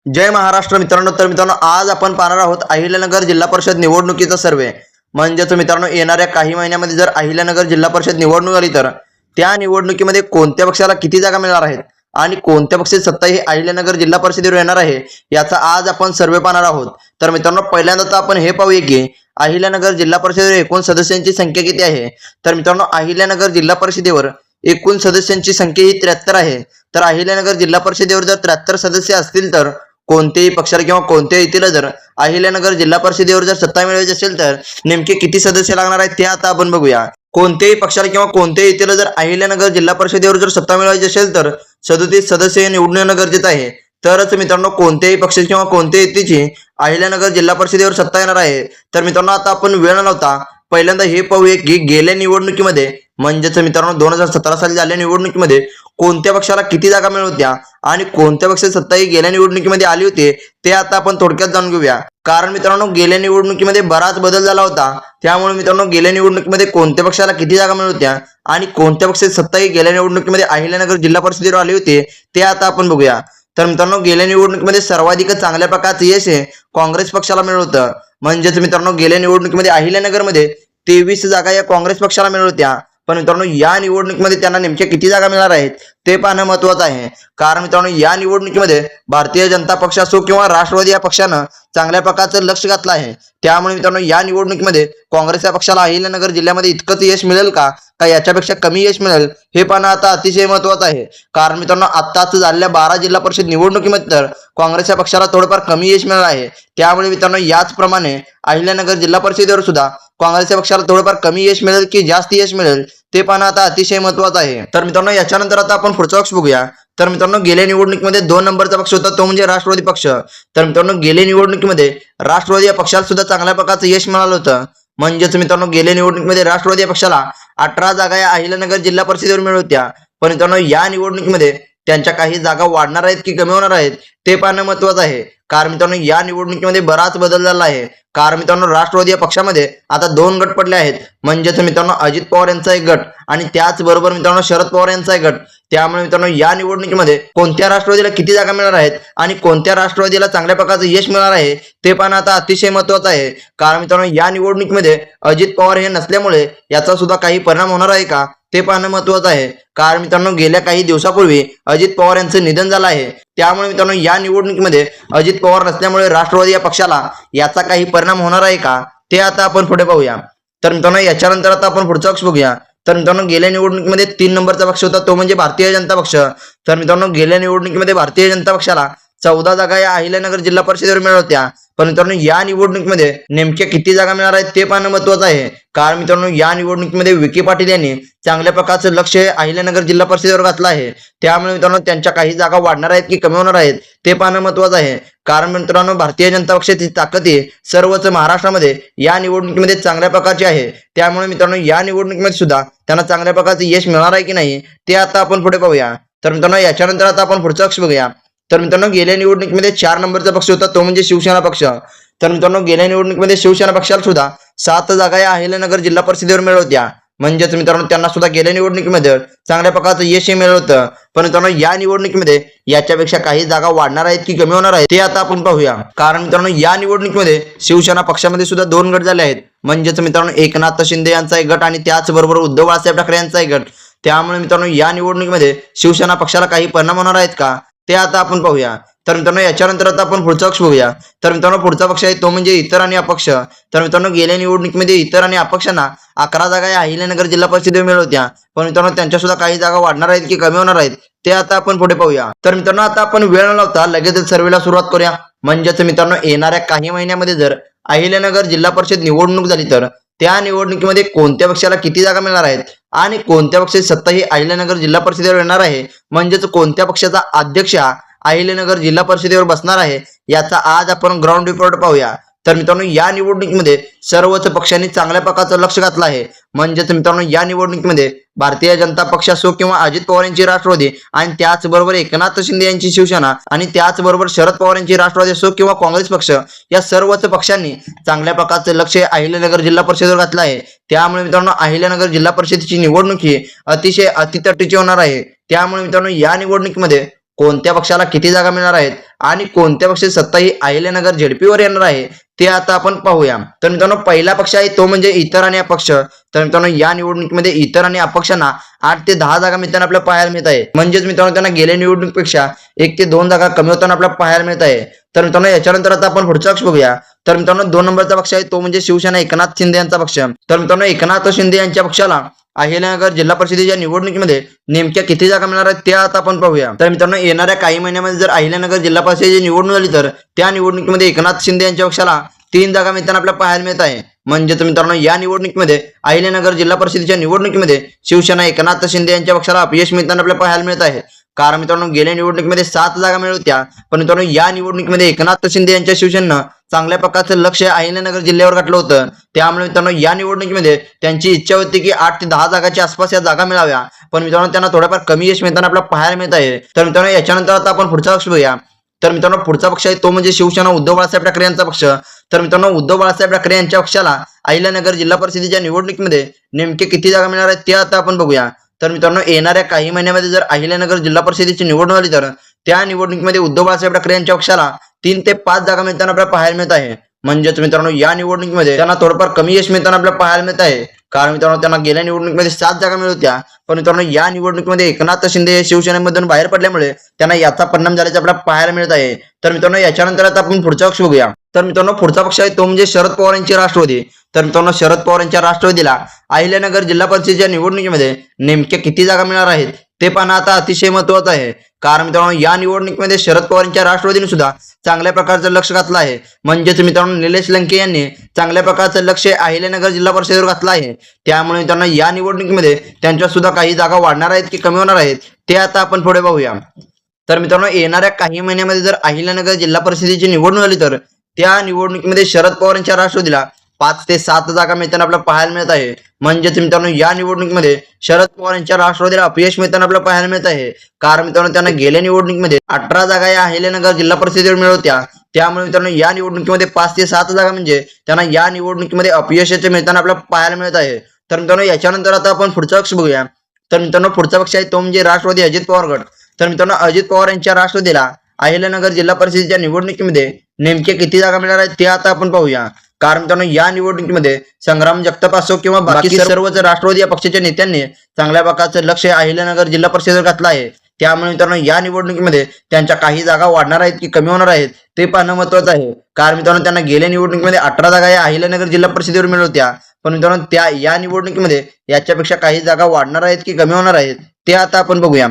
जय महाराष्ट्र मित्रांनो. तर मित्रांनो, आज आपण पाहणार आहोत अहिल्यानगर जिल्हा परिषद निवडणुकीचा सर्वे. म्हणजेच मित्रांनो, येणाऱ्या काही महिन्यामध्ये जर अहिल्यानगर जिल्हा परिषद निवडणूक आली तर त्या निवडणुकीमध्ये कोणत्या पक्षाला किती जागा मिळणार आहेत आणि कोणत्या पक्षाची सत्ता ही अहिल्यानगर जिल्हा परिषदेवर येणार आहे याचा आज आपण सर्वे पाहणार आहोत. तर मित्रांनो, पहिल्यांदा तर आपण हे पाहूया की अहिल्यानगर जिल्हा परिषदेवर एकूण सदस्यांची संख्या किती आहे. तर मित्रांनो, अहिल्यानगर जिल्हा परिषदेवर एकूण सदस्यांची संख्या ही 73 आहे. तर अहिल्यानगर जिल्हा परिषदेवर जर 73 सदस्य असतील तर कोणत्याही पक्षाला किंवा कोणत्याही युतीला जर अहिल्यानगर जिल्हा परिषदेवर जर सत्ता मिळवायची असेल तर नेमके किती सदस्य लागणार आहेत ते आता आपण बघूया. कोणत्याही पक्षाला किंवा कोणत्याही युतीला जर अहिल्यानगर जिल्हा परिषदेवर जर सत्ता मिळवायची असेल तर 37 सदस्य निवडून येणं गरजेचं आहे. तरच मित्रांनो कोणत्याही पक्ष किंवा कोणत्याही युतीची अहिल्यानगर जिल्हा परिषदेवर सत्ता येणार आहे. तर मित्रांनो, आता आपण वेळ न लावता पहिल्यांदा हे पाहूया की गेल्या निवडणुकीमध्ये म्हणजेच मित्रांनो 2017 साली झालेल्या निवडणुकीमध्ये कोणत्या पक्षाला किती जागा मिळत होत्या आणि कोणत्या पक्षाची सत्ता ही गेल्या निवडणुकीमध्ये आली होती ते आता आपण थोडक्यात जाणून घेऊया. कारण मित्रांनो, गेल्या निवडणुकीमध्ये बराच बदल झाला होता. त्यामुळे मित्रांनो, गेल्या निवडणुकीमध्ये कोणत्या पक्षाला किती जागा मिळत होत्या आणि कोणत्या पक्षाची सत्ता ही गेल्या निवडणुकीमध्ये अहिल्यानगर जिल्हा परिषदेवर आली होती ते आता आपण बघूया. तर मित्रांनो, गेल्या निवडणुकीमध्ये सर्वाधिक चांगल्या प्रकारचे यश हे काँग्रेस पक्षाला मिळत होतं. म्हणजेच मित्रांनो, गेल्या निवडणुकीमध्ये अहिल्यानगरमध्ये 23 जागा या काँग्रेस पक्षाला मिळत होत्या. पण मित्रांनो, या निवडणुकीमध्ये त्यांना नेमक्या किती जागा मिळणार आहेत ते पाहणं महत्वाचं आहे. कारण मित्रांनो, या निवडणुकीमध्ये भारतीय जनता पक्ष असो किंवा राष्ट्रवादी या पक्षानं चांगल्या प्रकारचं लक्ष घातलं आहे. त्यामुळे मित्रांनो, या निवडणुकीमध्ये काँग्रेस या पक्षाला अहिल्यानगर जिल्ह्यामध्ये इतकंच यश मिळेल का याच्यापेक्षा कमी यश मिळेल हे पाहणं आता अतिशय महत्वाचं आहे. कारण मित्रांनो, आत्ताच झालेल्या 12 जिल्हा परिषद निवडणुकीमध्ये तर काँग्रेस या पक्षाला थोडंफार कमी यश मिळालं आहे. त्यामुळे मित्रांनो, याचप्रमाणे अहिल्यानगर जिल्हा परिषदेवर सुद्धा काँग्रेस या पक्षाला थोडंफार कमी यश मिळेल की जास्त यश मिळेल ते पाहणं आता अतिशय महत्वाचं आहे. तर मित्रांनो, याच्यानंतर आता आपण पुढचा पक्ष बघूया. तर मित्रांनो, गेल्या निवडणुकीमध्ये 2 नंबरचा पक्ष होता तो म्हणजे राष्ट्रवादी पक्ष. तर मित्रांनो, गेल्या निवडणुकीमध्ये राष्ट्रवादी या पक्षाला सुद्धा चांगल्या प्रकारचं यश मिळालं होतं. म्हणजेच मित्रांनो, गेल्या निवडणुकीमध्ये राष्ट्रवादी या पक्षाला 18 जागा या अहिल्यानगर जिल्हा परिषदेवर मिळत होत्या. पण मित्रांनो, या निवडणुकीमध्ये त्यांच्या काही जागा वाढणार आहेत की कमी होणार आहेत ते पाहणं महत्वाचं आहे. कारण मित्रांनो, या निवडणुकीमध्ये बराच बदल झाला आहे. कारण मित्रांनो, राष्ट्रवादी या पक्षामध्ये आता 2 गट पडले आहेत. म्हणजेच मित्रांनो, अजित पवार यांचा एक गट आणि त्याचबरोबर मित्रांनो शरद पवार यांचा एक गट. त्यामुळे मित्रांनो, या निवडणुकीमध्ये कोणत्या राष्ट्रवादीला किती जागा मिळणार आहेत आणि कोणत्या राष्ट्रवादीला चांगल्या प्रकारचं यश मिळणार आहे ते पाहणं आता अतिशय महत्वाचं आहे. कारण मित्रांनो, या निवडणुकीमध्ये अजित पवार हे नसल्यामुळे याचा सुद्धा काही परिणाम होणार आहे का ते पाहणं महत्वाचं आहे. कारण मित्रांनो, गेल्या काही दिवसापूर्वी अजित पवार यांचं निधन झालं आहे. त्यामुळे मित्रांनो, या निवडणुकीमध्ये अजित पवार नसल्यामुळे राष्ट्रवादी या पक्षाला याचा काही परिणाम होणार आहे का ते आता आपण पुढे पाहूया. तर मित्रांनो, याच्यानंतर आता आपण पुढचा पक्ष बघूया. तर मित्रांनो, गेल्या निवडणुकीमध्ये 3 नंबरचा पक्ष होता तो म्हणजे भारतीय जनता पक्ष. तर मित्रांनो, गेल्या निवडणुकीमध्ये भारतीय जनता पक्षाला 14 जागा या अहिल्यानगर जिल्हा परिषदेवर मिळत होत्या. पण मित्रांनो, या निवडणुकीमध्ये नेमक्या किती जागा मिळणार आहेत ते पाहणं महत्वाचं आहे. कारण मित्रांनो, या निवडणुकीमध्ये विखे पाटील यांनी चांगल्या प्रकारचं लक्ष अहिल्यानगर जिल्हा परिषदेवर घातलं आहे. त्यामुळे मित्रांनो, त्यांच्या काही जागा वाढणार आहेत की कमी होणार आहेत ते पाहणं महत्वाचं आहे. कारण मित्रांनो, भारतीय जनता पक्षाची ताकद ही सर्वच महाराष्ट्रामध्ये या निवडणुकीमध्ये चांगल्या प्रकारची आहे. त्यामुळे मित्रांनो, या निवडणुकीमध्ये सुद्धा त्यांना चांगल्या प्रकारचं यश मिळणार आहे की नाही ते आता आपण पुढे पाहूया. तर मित्रांनो, याच्यानंतर आता आपण पुढचा पक्ष बघूया. तर मित्रांनो, गेल्या निवडणुकीमध्ये 4 नंबरचा पक्ष होता तो म्हणजे शिवसेना पक्ष. तर मित्रांनो, गेल्या निवडणुकीमध्ये शिवसेना पक्षाला सुद्धा 7 जागा या अहिल्यानगर जिल्हा परिषदेवर मिळत होत्या. म्हणजेच मित्रांनो, त्यांना सुद्धा गेल्या निवडणुकीमध्ये चांगल्या प्रकारचं यश मिळालं होतं. पण मित्रांनो, या निवडणुकीमध्ये याच्यापेक्षा काही जागा वाढणार आहेत की कमी होणार आहेत ते आता आपण पाहूया. कारण मित्रांनो, या निवडणुकीमध्ये शिवसेना पक्षामध्ये सुद्धा 2 गट झाले आहेत. म्हणजेच मित्रांनो, एकनाथ शिंदे यांचा एक गट आणि त्याचबरोबर उद्धव बाळासाहेब ठाकरे यांचा एक गट. त्यामुळे मित्रांनो, या निवडणुकीमध्ये शिवसेना पक्षाला काही परिणाम होणार आहेत का ते आता आपण पाहूया. तर मित्रांनो, याच्यानंतर आता आपण पुढचा पक्ष बघूया. तर मित्रांनो, पुढचा पक्ष आहे तो म्हणजे इतर आणि अपक्ष. तर मित्रांनो, गेल्या निवडणुकीमध्ये इतर आणि अपक्षांना 11 जागा या अहिल्यानगर जिल्हा परिषदेवर मिळत होत्या. पण मित्रांनो, त्यांच्या सुद्धा काही जागा वाढणार आहेत की कमी होणार आहेत ते आता आपण पुढे पाहूया. तर मित्रांनो, आता आपण वेळ न लावता लगेचच सर्वेला सुरुवात करूया. म्हणजेच मित्रांनो, येणाऱ्या काही महिन्यामध्ये जर अहिल्यानगर जिल्हा परिषद निवडणूक झाली तर त्या निवडणुकीमध्ये कोणत्या पक्षाला किती जागा मिळणार आहेत आणि कोणत्या पक्षाची सत्ता ही अहिल्यानगर जिल्हा परिषदेवर येणार आहे, म्हणजेच कोणत्या पक्षाचा अध्यक्ष अहिल्यानगर जिल्हा परिषदेवर बसणार आहे याचा आज आपण ग्राउंड रिपोर्ट पाहूया. तर मित्रांनो, या निवडणुकीमध्ये सर्वच पक्षांनी चांगल्या प्रकारचं लक्ष घातलं आहे. म्हणजेच मित्रांनो, या निवडणुकीमध्ये भारतीय जनता पक्ष असो किंवा अजित पवार यांची राष्ट्रवादी आणि त्याचबरोबर एकनाथ शिंदे यांची शिवसेना आणि त्याचबरोबर शरद पवार यांची राष्ट्रवादी असो किंवा काँग्रेस पक्ष या सर्वच पक्षांनी चांगल्या प्रकारचं लक्ष अहिल्यानगर जिल्हा परिषदेवर घातलं आहे. त्यामुळे मित्रांनो, अहिल्यानगर जिल्हा परिषदेची निवडणूक ही अतिशय अतितटीची होणार आहे. त्यामुळे मित्रांनो, या निवडणुकीमध्ये कोणत्या पक्षाला किती जागा मिळणार आहेत आणि कोणत्या पक्षाची सत्ता ही अहिल्यानगर झेडपीवर येणार आहे ते आता आपण पाहूया. तर मित्रांनो, पहिला पक्ष आहे तो म्हणजे इतर आणि अपक्ष. तर मित्रांनो, या निवडणुकीमध्ये इतर आणि अपक्षांना 8 ते 10 जागा मिळताना आपल्याला पाहायला मिळत आहे. म्हणजेच मित्रांनो, त्यांना गेल्या निवडणुकीपेक्षा 1 ते 2 जागा कमी होताना आपल्याला पाहायला मिळत आहे. तर मित्रांनो, याच्यानंतर आता आपण पुढचा पक्ष बघूया. तर मित्रांनो, 2 नंबरचा पक्ष आहे तो म्हणजे शिवसेना एकनाथ शिंदे यांचा पक्ष. तर मित्रांनो, एकनाथ शिंदे यांच्या पक्षाला अहिल्यानगर जिल्हा परिषदेच्या निवडणुकीमध्ये नेमक्या किती जागा मिळणार आहेत ते आता आपण पाहूया. तर मित्रांनो, येणाऱ्या काही महिन्यामध्ये जर अहिल्यानगर जिल्हा परिषदेची निवडणूक झाली तर त्या निवडणुकीमध्ये एकनाथ शिंदे यांच्या पक्षाला 3 जागा मिळताना आपल्याला पाहायला मिळत आहे. म्हणजे मित्रांनो, या निवडणुकीमध्ये अहिल्यानगर जिल्हा परिषदेच्या निवडणुकीमध्ये शिवसेना एकनाथ शिंदे यांच्या पक्षाला अपयश मिळताना आपल्याला पाहायला मिळत आहे. कारण मित्रांनो, गेल्या निवडणुकीमध्ये 7 जागा मिळत होत्या, पण मित्रांनो या निवडणुकीमध्ये एकनाथ शिंदे यांच्या शिवसेनेनं चांगल्या प्रकारचं लक्ष अहिल्यानगर जिल्ह्यावर गाठलं होतं. त्यामुळे मित्रांनो, या निवडणुकीमध्ये त्यांची इच्छा होती की 8 ते 10 जागाच्या आसपास या जागा मिळाव्या, पण मित्रांनो त्यांना थोडंफार कमी यश मिळताना आपल्याला पाहायला मिळत आहे. तर मित्रांनो, याच्यानंतर आता आपण पुढचा पक्ष बघूया. तर मित्रांनो, पुढचा पक्ष आहे तो म्हणजे शिवसेना उद्धव बाळासाहेब ठाकरे यांचा पक्ष. तर मित्रांनो, उद्धव बाळासाहेब ठाकरे यांच्या पक्षाला अहिल्यानगर जिल्हा परिषदेच्या निवडणुकीमध्ये नेमके किती जागा मिळणार आहेत ते आता आपण बघूया. तर मित्रांनो, येणाऱ्या काही महिन्यामध्ये जर अहिल्यानगर जिल्हा परिषदेची निवडणूक झाली तर त्या निवडणुकीमध्ये उद्धव बाळासाहेब ठाकरे यांच्या पक्षाला 3 ते 5 जागा मिळताना आपल्याला पाहायला मिळत आहे. म्हणजेच मित्रांनो, या निवडणुकीमध्ये त्यांना थोडंफार कमी यश मिळताना आपल्याला पाहायला मिळत आहे. कारण मित्रांनो, त्यांना गेल्या निवडणुकीमध्ये 7 जागा मिळत होत्या, पण मित्रांनो या निवडणुकीमध्ये एकनाथ शिंदे हे शिवसेनेमधून बाहेर पडल्यामुळे त्यांना याचा परिणाम झाल्याचे आपल्याला पाहायला मिळत आहे. तर मित्रांनो, याच्यानंतर आता आपण पुढचा पक्ष बघूया. तर मित्रांनो, पुढचा पक्ष आहे तो म्हणजे शरद पवार यांची राष्ट्रवादी. तर मित्रांनो, शरद पवार यांच्या राष्ट्रवादीला अहिल्यानगर जिल्हा परिषदेच्या निवडणुकीमध्ये नेमक्या किती जागा मिळणार आहेत ते पाहणं आता अतिशय महत्वाचं आहे. कारण मित्रांनो, या निवडणुकीमध्ये शरद पवार यांच्या राष्ट्रवादीने सुद्धा चांगल्या प्रकारचं लक्ष घातलं आहे. म्हणजेच मित्रांनो, निलेश लंके यांनी चांगल्या प्रकारचं लक्ष अहिल्यानगर जिल्हा परिषदेवर घातलं आहे. त्यामुळे मित्रांनो, या निवडणुकीमध्ये त्यांच्या सुद्धा काही जागा वाढणार आहेत की कमी होणार आहेत ते आता आपण पुढे पाहूया. तर मित्रांनो, येणाऱ्या काही महिन्यामध्ये जर अहिल्यानगर जिल्हा परिषदेची निवडणूक झाली तर त्या निवडणुकीमध्ये शरद पवार यांच्या राष्ट्रवादीला 5 ते 7 जागा मिळताना आपल्याला पाहायला मिळत आहे. म्हणजेच मित्रांनो, या निवडणुकीमध्ये शरद पवार यांच्या राष्ट्रवादीला अपयश मिळताना आपल्याला पाहायला मिळत आहे. कारण मित्रांनो, त्यांना गेल्या निवडणुकीमध्ये 18 जागा या अहिल्यानगर जिल्हा परिषदेवर मिळत होत्या. त्यामुळे मित्रांनो, या निवडणुकीमध्ये 5 ते 7 जागा म्हणजे त्यांना या निवडणुकीमध्ये अपयशाचे मिळताना आपल्याला पाहायला मिळत आहे. तर मित्रांनो, याच्यानंतर आता आपण पुढचा पक्ष बघूया. तर मित्रांनो, पुढचा पक्ष आहे तो म्हणजे राष्ट्रवादी अजित पवार गट. तर मित्रांनो, अजित पवार यांच्या राष्ट्रवादीला अहिल्यानगर जिल्हा परिषदेच्या निवडणुकीमध्ये नेमके किती जागा मिळणार आहेत ते आता आपण पाहूया. कारण मित्रांनो, या निवडणुकीमध्ये संग्राम जगताप असो किंवा बाकी सर्वच राष्ट्रवादी या पक्षाच्या नेत्यांनी चांगल्या प्रकारचं लक्ष अहिल्यानगर जिल्हा परिषदेवर घातलं आहे. त्यामुळे मित्रांनो, या निवडणुकीमध्ये त्यांच्या काही जागा वाढणार आहेत की कमी होणार आहेत ते पाहणं महत्वाचं आहे. कारण मित्रांनो, त्यांना गेल्या निवडणुकीमध्ये 18 जागा या अहिल्यानगर जिल्हा परिषदेवर मिळत होत्या, पण मित्रांनो या निवडणुकीमध्ये याच्यापेक्षा काही जागा वाढणार आहेत की कमी होणार आहेत ते आता आपण बघूया.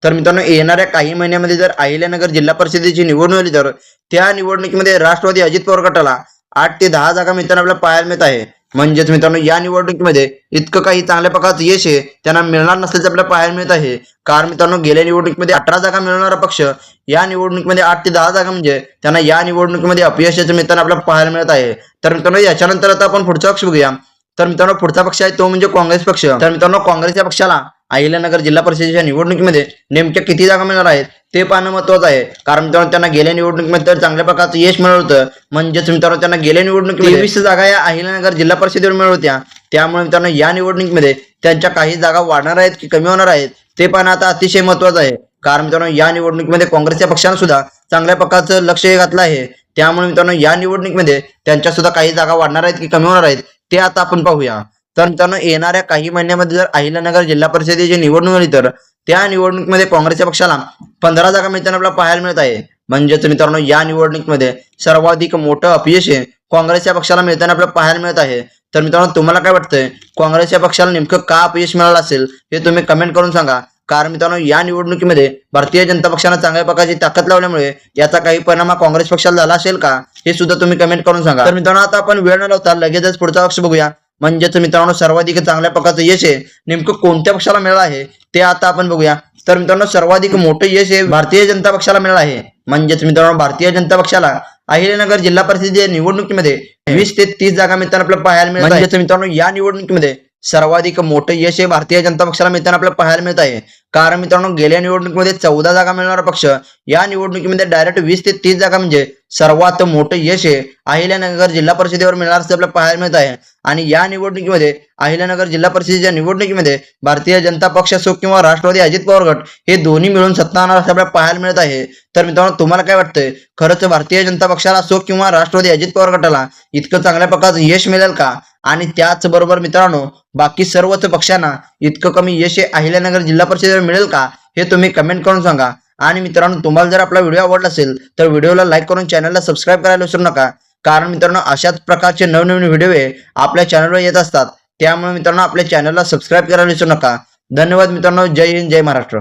तर मित्रांनो, येणाऱ्या काही महिन्यामध्ये जर अहिल्यानगर जिल्हा परिषदेची निवडणूक झाली तर त्या निवडणुकीमध्ये राष्ट्रवादी अजित पवार गटाला 8 ते 10 जागा मिळताना आपल्याला पाहायला मिळत आहे. म्हणजेच मित्रांनो, या निवडणुकीमध्ये इतकं काही चांगल्या प्रकारचं यश आहे त्यांना मिळणार नसल्याचं आपल्याला पाहायला मिळत आहे. कारण मित्रांनो, गेल्या निवडणुकीमध्ये 18 जागा मिळवणारा पक्ष या निवडणुकीमध्ये 8 ते 10 जागा म्हणजे त्यांना या निवडणुकीमध्ये अपयशाचं मिळताना आपल्याला पाहायला मिळत आहे. तर मित्रांनो, याच्यानंतर आता आपण पुढचा पक्ष बघूया. तर मित्रांनो, पुढचा पक्ष आहे तो म्हणजे काँग्रेस पक्ष. तर मित्रांनो, काँग्रेस या पक्षाला अहिल्यानगर जिल्हा परिषदेच्या निवडणुकीमध्ये नेमक्या किती जागा मिळणार आहेत ते पाहणं महत्वाचं आहे. कारण मित्रांनो, त्यांना गेल्या निवडणुकीमध्ये तर चांगल्या प्रकारचं यश मिळवलं होतं. म्हणजेच मित्रांनो, त्यांना गेल्या निवडणुकीमध्ये 23 जागा या अहिल्यानगर जिल्हा परिषदेवर मिळत होत्या. त्यामुळे मित्रांनो, या निवडणुकीमध्ये त्यांच्या काही जागा वाढणार आहेत की कमी होणार आहेत ते पाहणं आता अतिशय महत्वाचं आहे. कारण मित्रांनो, या निवडणुकीमध्ये काँग्रेसच्या पक्षानं सुद्धा चांगल्या प्रकारचं लक्ष घातलं आहे. त्यामुळे मित्रांनो, या निवडणुकीमध्ये त्यांच्या सुद्धा काही जागा वाढणार आहेत की कमी होणार आहेत ते आता आपण पाहूया. तर मित्रांनो, येणाऱ्या काही महिन्यामध्ये जर अहिल्यानगर जिल्हा परिषदेची निवडणूक झाली तर त्या निवडणुकीमध्ये काँग्रेसच्या पक्षाला 15 जागा मिळताना आपल्याला पाहायला मिळत आहे. म्हणजेच मित्रांनो, या निवडणुकीमध्ये सर्वाधिक मोठं अपयश काँग्रेसच्या पक्षाला मिळताना आपल्याला पाहायला मिळत आहे. तर मित्रांनो, तुम्हाला काय वाटतंय, काँग्रेसच्या पक्षाला नेमकं का अपयश मिळालं असेल हे तुम्ही कमेंट करून सांगा. कारण मित्रांनो, या निवडणुकीमध्ये भारतीय जनता पक्षानं चांगल्या प्रकारची ताकद लावल्यामुळे याचा काही परिणाम काँग्रेस पक्षाला झाला असेल का हे सुद्धा तुम्ही कमेंट करून सांगा. तर मित्रांनो, आता आपण वेळ न लावता लगेचच पुढचा पक्ष बघूया. म्हणजेच मित्रांनो, सर्वाधिक चांगल्या प्रकारचं यश नेमकं कोणत्या पक्षाला मिळालं आहे ते आता आपण बघूया. तर मित्रांनो, सर्वाधिक मोठं यश भारतीय जनता पक्षाला मिळालं आहे. म्हणजेच मित्रांनो, भारतीय जनता पक्षाला अहिल्यानगर जिल्हा परिषदेच्या निवडणुकीमध्ये 20 ते 30 जागा मिळताना आपल्याला पाहायला मिळत आहे. म्हणजेच मित्रांनो, या निवडणुकीमध्ये सर्वाधिक मोठं यश हे भारतीय जनता पक्षाला मिळताना आपल्याला पाहायला मिळत आहे. कारण मित्रांनो गेल्या निवडणुकीमध्ये 14 जागा मिळणारा पक्ष या निवडणुकीमध्ये डायरेक्ट 20 ते 30 जागा म्हणजे सर्वात मोठं यश हे अहिल्यानगर जिल्हा परिषदेवर मिळणार असं आपल्याला पाहायला मिळत आहे. आणि या निवडणुकीमध्ये अहिल्यानगर जिल्हा परिषदेच्या निवडणुकीमध्ये भारतीय जनता पक्ष असो किंवा राष्ट्रवादी अजित पवार गट हे दोन्ही मिळून सत्ता आणणार असं आपल्याला पाहायला मिळत आहे. तर मित्रांनो तुम्हाला काय वाटतंय, खरंच भारतीय जनता पक्षाला असो किंवा राष्ट्रवादी अजित पवार गटाला इतकं चांगल्या प्रकारचं यश मिळेल का? आणि त्याचबरोबर मित्रांनो बाकी सर्वच पक्षांना इतकं कमी यश हे अहिल्यानगर जिल्हा परिषदेवर मिळेल का? हे तुम्ही कमेंट करून सांगा. आणि मित्रांनो तुम्हाला जर आपला व्हिडिओ आवडला असेल तर व्हिडिओला लाईक करून चॅनलला सबस्क्राईब करायला विसरू नका. कारण मित्रांनो अशाच प्रकारचे नवनवीन व्हिडिओ आपल्या चॅनलवर येत असतात. त्यामुळे मित्रांनो आपल्या चॅनलला सबस्क्राईब करायला विसरू नका. धन्यवाद मित्रांनो. जय हिंद, जय महाराष्ट्र.